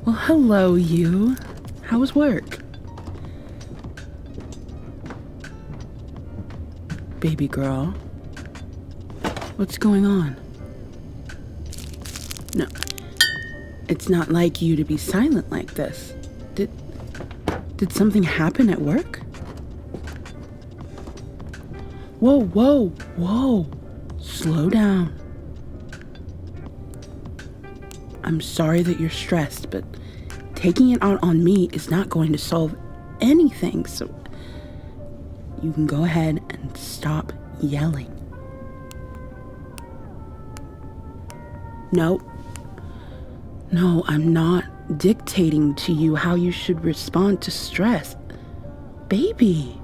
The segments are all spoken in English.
Well, hello, you. How was work? Baby girl, what's going on? No, it's not like you to be silent like this. Did something happen at work? Whoa, whoa, whoa. Slow down. I'm sorry that you're stressed, but taking it out on me is not going to solve anything, so you can go ahead and stop yelling. No, I'm not dictating to you how you should respond to stress. Baby,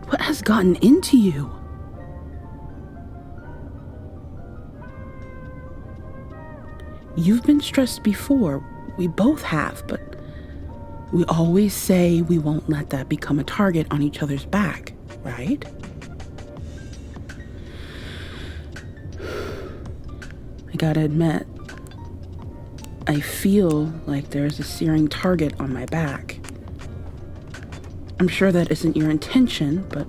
what has gotten into you? You've been stressed before. We both have, but we always say we won't let that become a target on each other's back, right? I gotta admit, I feel like there's a searing target on my back. I'm sure that isn't your intention, but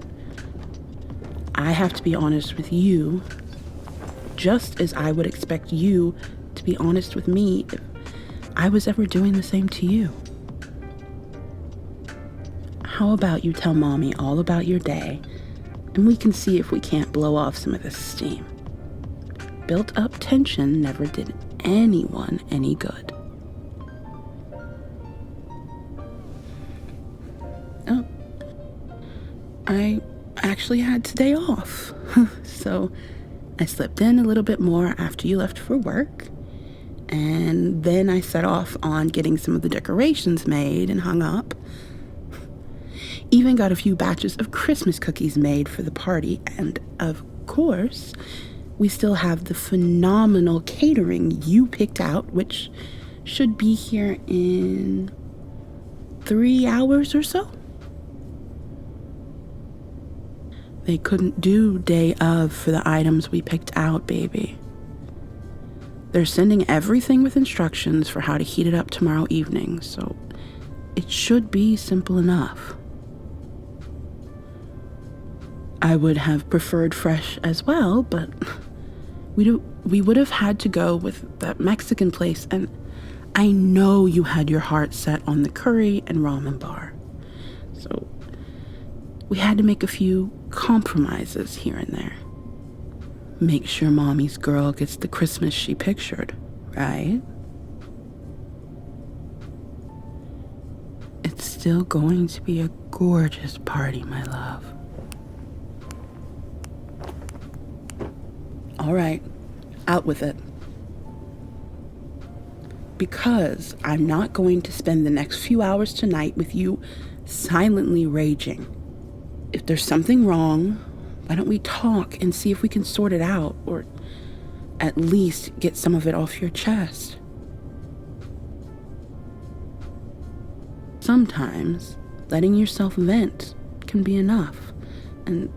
I have to be honest with you, just as I would expect you to be honest with me if I was ever doing the same to you. How about you tell Mommy all about your day, and we can see if we can't blow off some of this steam. Built up tension never did anyone any good. Oh, I actually had today off, so I slept in a little bit more after you left for work, and then I set off on getting some of the decorations made and hung up. Even got a few batches of Christmas cookies made for the party, and of course, we still have the phenomenal catering you picked out, which should be here in 3 hours or so. They couldn't do day of for the items we picked out, baby. They're sending everything with instructions for how to heat it up tomorrow evening, so it should be simple enough. I would have preferred fresh as well, but we would have had to go with that Mexican place, and I know you had your heart set on the curry and ramen bar. So we had to make a few compromises here and there. Make sure Mommy's girl gets the Christmas she pictured, right? It's still going to be a gorgeous party, my love. All right, out with it. Because I'm not going to spend the next few hours tonight with you silently raging. If there's something wrong, why don't we talk and see if we can sort it out, or at least get some of it off your chest? Sometimes letting yourself vent can be enough, and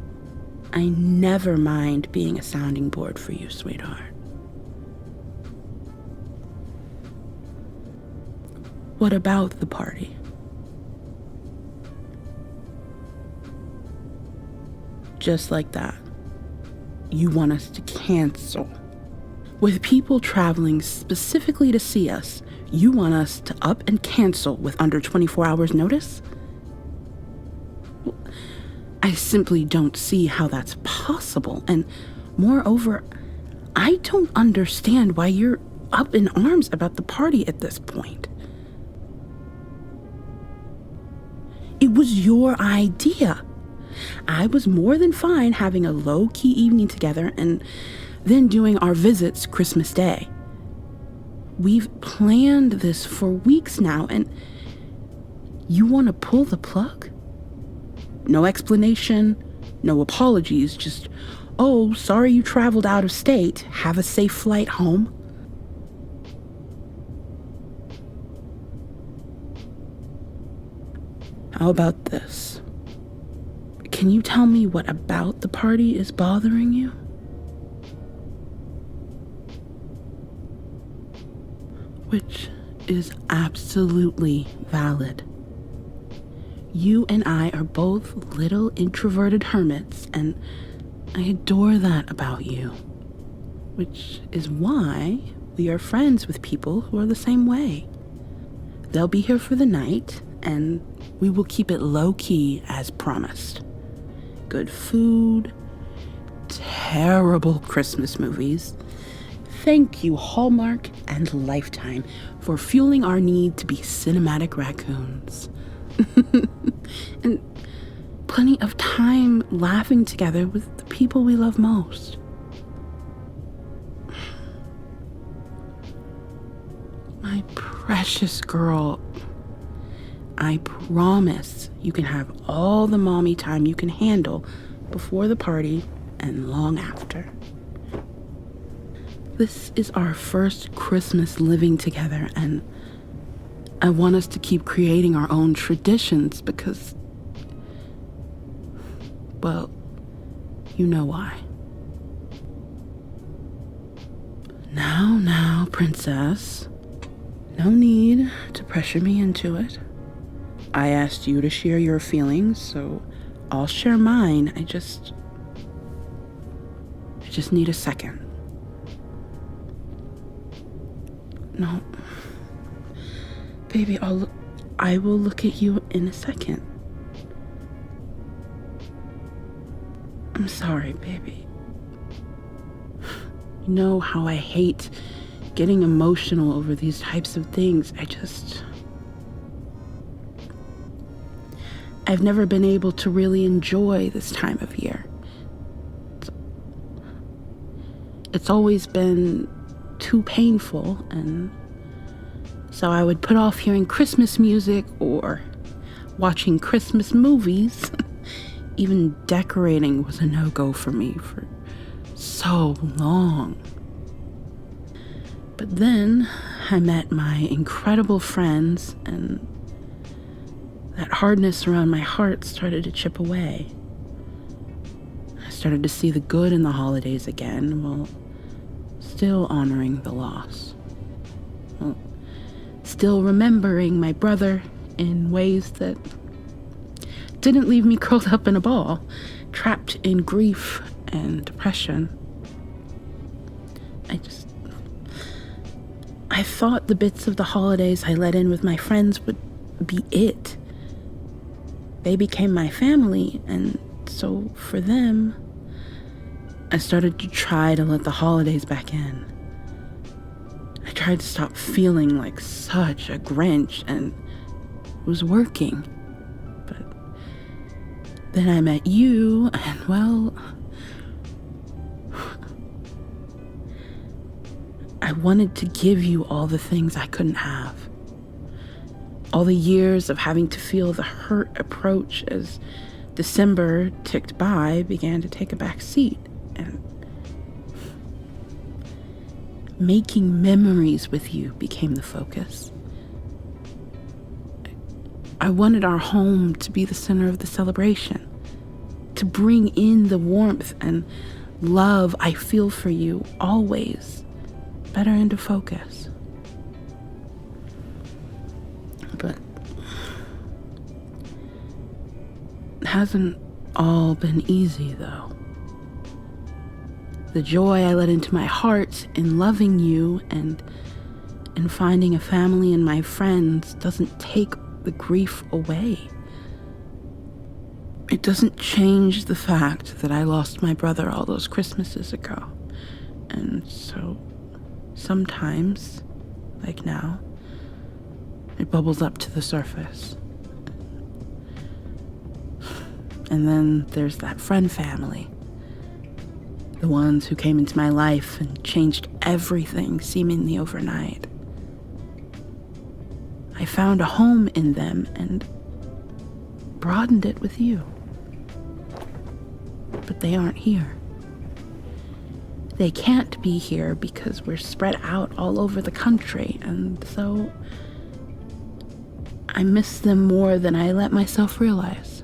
I never mind being a sounding board for you, sweetheart. What about the party? Just like that, you want us to cancel. With people traveling specifically to see us, you want us to up and cancel with under 24 hours notice? I simply don't see how that's possible, and moreover, I don't understand why you're up in arms about the party at this point. It was your idea. I was more than fine having a low-key evening together and then doing our visits Christmas Day. We've planned this for weeks now, and you want to pull the plug? No explanation, no apologies, just, oh, sorry you traveled out of state. Have a safe flight home. How about this? Can you tell me what about the party is bothering you? Which is absolutely valid. You and I are both little introverted hermits, and I adore that about you. Which is why we are friends with people who are the same way. They'll be here for the night, and we will keep it low-key as promised. Good food, terrible Christmas movies. Thank you, Hallmark and Lifetime, for fueling our need to be cinematic raccoons. And plenty of time laughing together with the people we love most. My precious girl, I promise you can have all the mommy time you can handle before the party and long after. This is our first Christmas living together, and I want us to keep creating our own traditions because, well, you know why. Now, princess. No need to pressure me into it. I asked you to share your feelings, so I'll share mine. I just need a second. No. Baby, I will look at you in a second. I'm sorry, baby. You know how I hate getting emotional over these types of things. I've never been able to really enjoy this time of year. It's always been too painful, and so I would put off hearing Christmas music or watching Christmas movies. Even decorating was a no-go for me for so long. But then I met my incredible friends, and that hardness around my heart started to chip away. I started to see the good in the holidays again, while still honoring the loss. Well, still remembering my brother in ways that didn't leave me curled up in a ball, trapped in grief and depression. I thought the bits of the holidays I let in with my friends would be it. They became my family, and so for them, I started to try to let the holidays back in. I tried to stop feeling like such a Grinch, and it was working. But then I met you, and well, I wanted to give you all the things I couldn't have. All the years of having to feel the hurt approach as December ticked by began to take a back seat, and making memories with you became the focus. I wanted our home to be the center of the celebration, to bring in the warmth and love I feel for you always better into focus. But it hasn't all been easy, though. The joy I let into my heart in loving you and in finding a family and my friends doesn't take the grief away. It doesn't change the fact that I lost my brother all those Christmases ago. And so sometimes, like now, it bubbles up to the surface. And then there's that friend family. The ones who came into my life and changed everything seemingly overnight. I found a home in them and broadened it with you. But they aren't here. They can't be here because we're spread out all over the country, and so I miss them more than I let myself realize.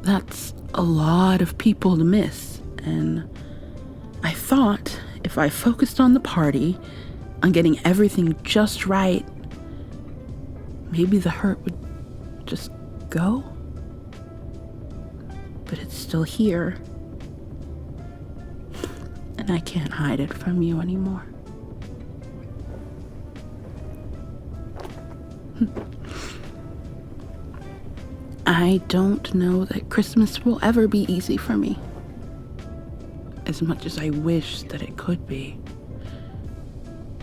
That's a lot of people to miss, and I thought if I focused on the party, on getting everything just right, maybe the hurt would just go. But it's still here, and I can't hide it from you anymore. I don't know that Christmas will ever be easy for me, as much as I wish that it could be.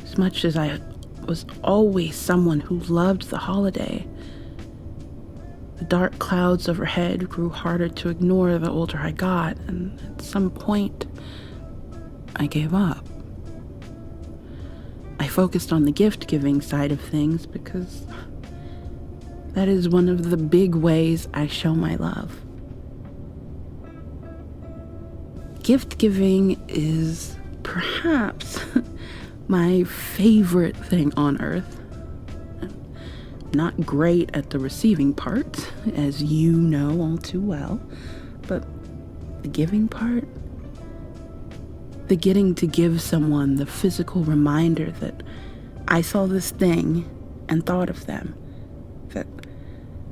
As much as I was always someone who loved the holiday, the dark clouds overhead grew harder to ignore the older I got, and at some point, I gave up. I focused on the gift-giving side of things because that is one of the big ways I show my love. Gift-giving is perhaps my favorite thing on earth. Not great at the receiving part, as you know all too well, but the giving part, the getting to give someone the physical reminder that I saw this thing and thought of them, that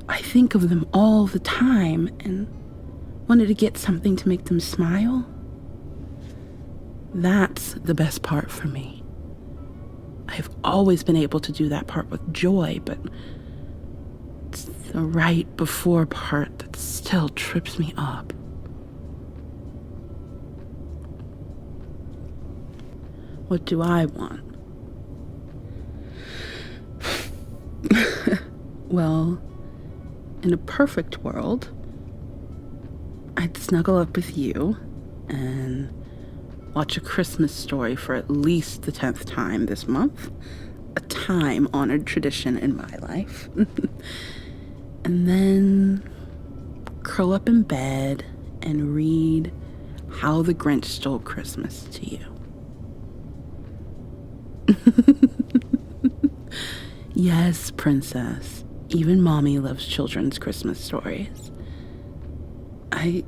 I think of them all the time and wanted to get something to make them smile. That's the best part for me. I've always been able to do that part with joy, but it's the right before part that still trips me up. What do I want? Well, in a perfect world, I'd snuggle up with you and watch A Christmas Story for at least the 10th time this month, a time-honored tradition in my life. And then curl up in bed and read How the Grinch Stole Christmas to you. Yes, princess, even mommy loves children's Christmas stories. I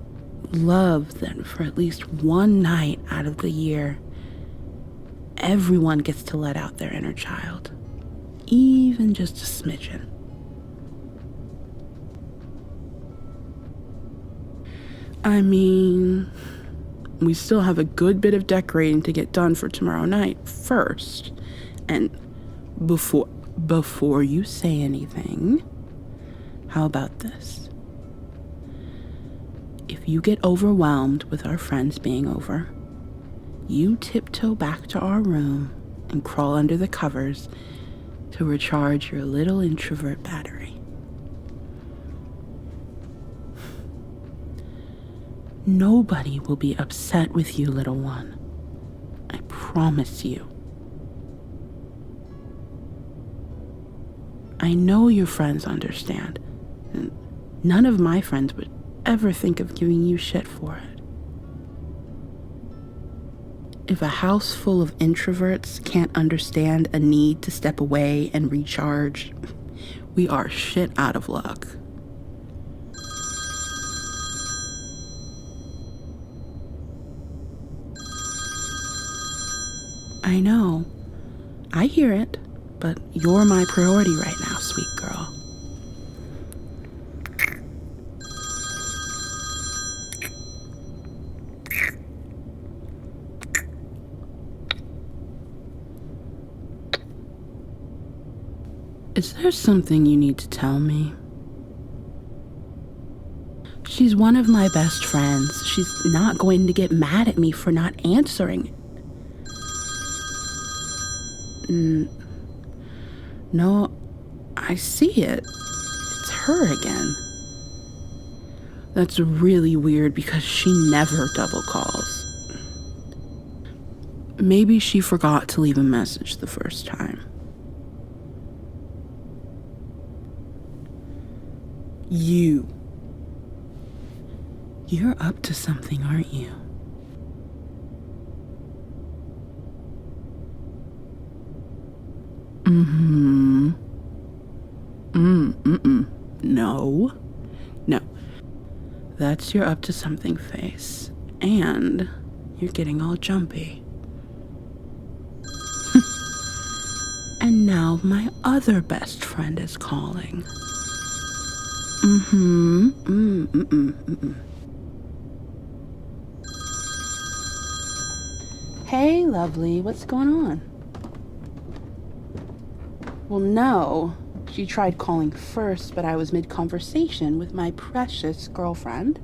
love that for at least one night out of the year, everyone gets to let out their inner child, even just a smidgen. I mean, we still have a good bit of decorating to get done for tomorrow night first. And before you say anything, how about this? If you get overwhelmed with our friends being over, you tiptoe back to our room and crawl under the covers to recharge your little introvert battery. Nobody will be upset with you, little one. I promise you. I know your friends understand, and none of my friends would ever think of giving you shit for it. If a house full of introverts can't understand a need to step away and recharge, we are shit out of luck. I know. I hear it, but you're my priority right now, sweet girl. Is there something you need to tell me? She's one of my best friends. She's not going to get mad at me for not answering. No, I see it. It's her again. That's really weird because she never double calls. Maybe she forgot to leave a message the first time. You're up to something, aren't you? Mm-hmm. No. No. That's your up to something face. And you're getting all jumpy. And now my other best friend is calling. Hey, lovely, what's going on? Well, no. She tried calling first, but I was mid-conversation with my precious girlfriend.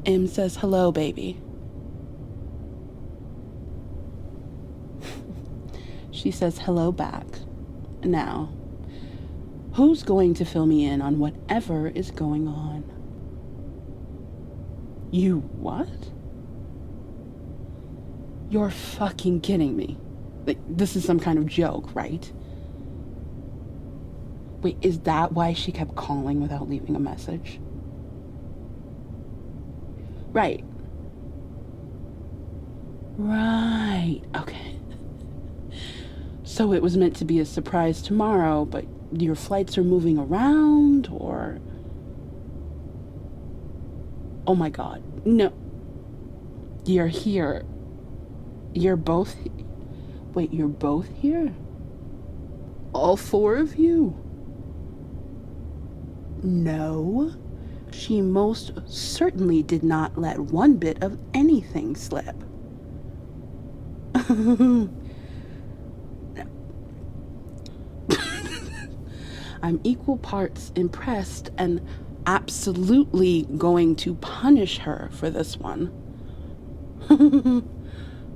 M says, hello, baby. She says hello back. Now, who's going to fill me in on whatever is going on? You what? You're fucking kidding me. Like, this is some kind of joke, right? Wait, is that why she kept calling without leaving a message? Right. Right. Okay. So it was meant to be a surprise tomorrow, but your flights are moving around, or... Oh my God. No. You're here. You're both... Wait, you're both here? All four of you? No. She most certainly did not let one bit of anything slip. I'm equal parts impressed and absolutely going to punish her for this one.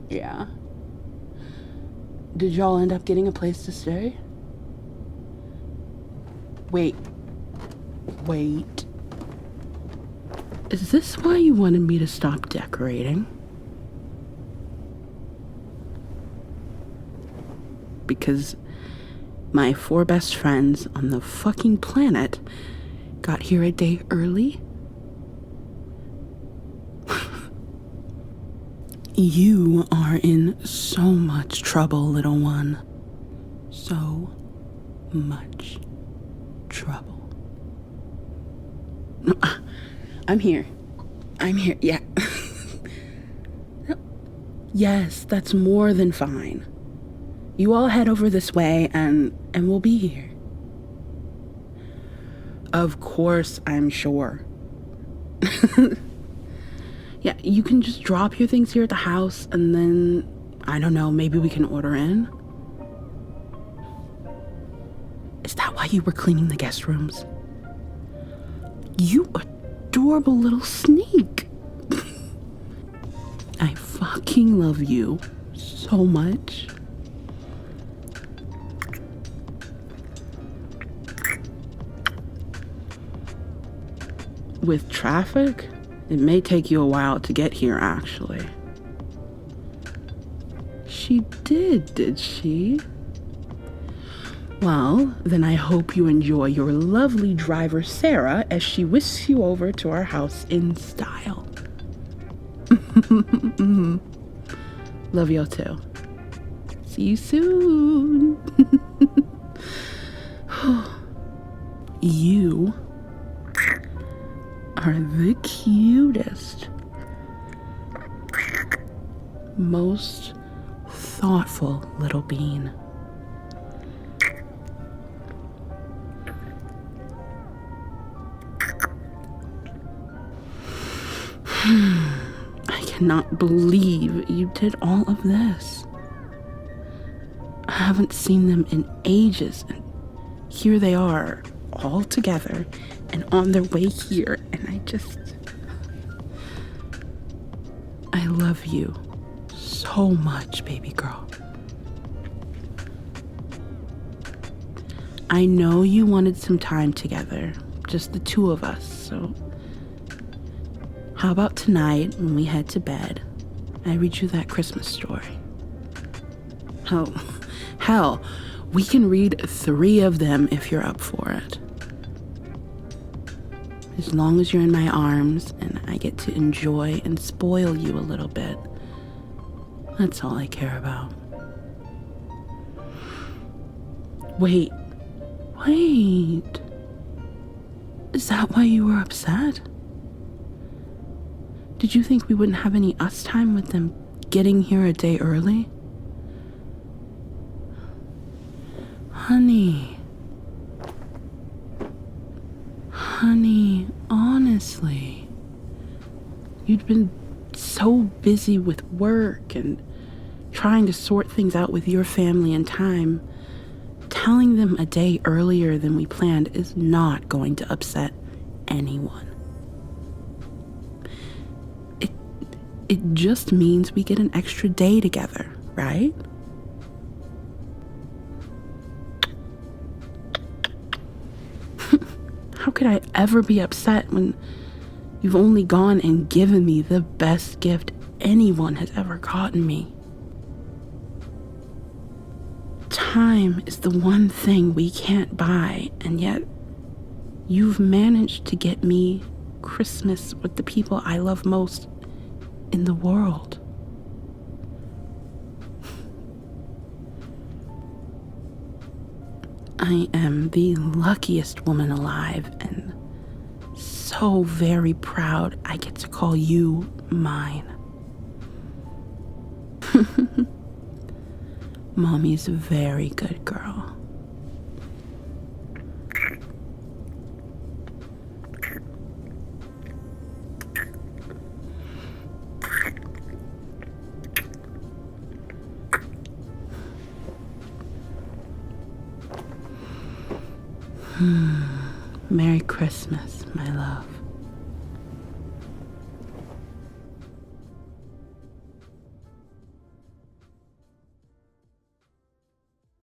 Yeah. Did y'all end up getting a place to stay? Wait. Is this why you wanted me to stop decorating? Because my 4 best friends on the fucking planet got here a day early? You are in so much trouble, little one. So much trouble. I'm here, yeah. Yes, that's more than fine. You all head over this way and we'll be here. Of course, I'm sure. Yeah, you can just drop your things here at the house and then, I don't know, maybe we can order in? Is that why you were cleaning the guest rooms? You adorable little sneak. I fucking love you so much. With traffic, it may take you a while to get here, actually. She did she? Well, then I hope you enjoy your lovely driver, Sarah, as she whisks you over to our house in style. Love you too. See you soon. You are the cutest, most thoughtful little bean. I cannot believe you did all of this. I haven't seen them in ages, and here they are, all together and on their way here, and I love you so much, baby girl. I know you wanted some time together, just the two of us, so how about tonight when we head to bed, I read you that Christmas story? Oh, hell, we can read 3 of them if you're up for it. As long as you're in my arms and I get to enjoy and spoil you a little bit, that's all I care about. Wait. Is that why you were upset? Did you think we wouldn't have any us time with them getting here a day early? Honey, honestly, you'd been so busy with work and trying to sort things out with your family and time. Telling them a day earlier than we planned is not going to upset anyone. It just means we get an extra day together, right? How could I ever be upset when you've only gone and given me the best gift anyone has ever gotten me? Time is the one thing we can't buy, and yet you've managed to get me Christmas with the people I love most in the world. I am the luckiest woman alive, and so very proud I get to call you mine. Mommy's a very good girl. Merry Christmas, my love.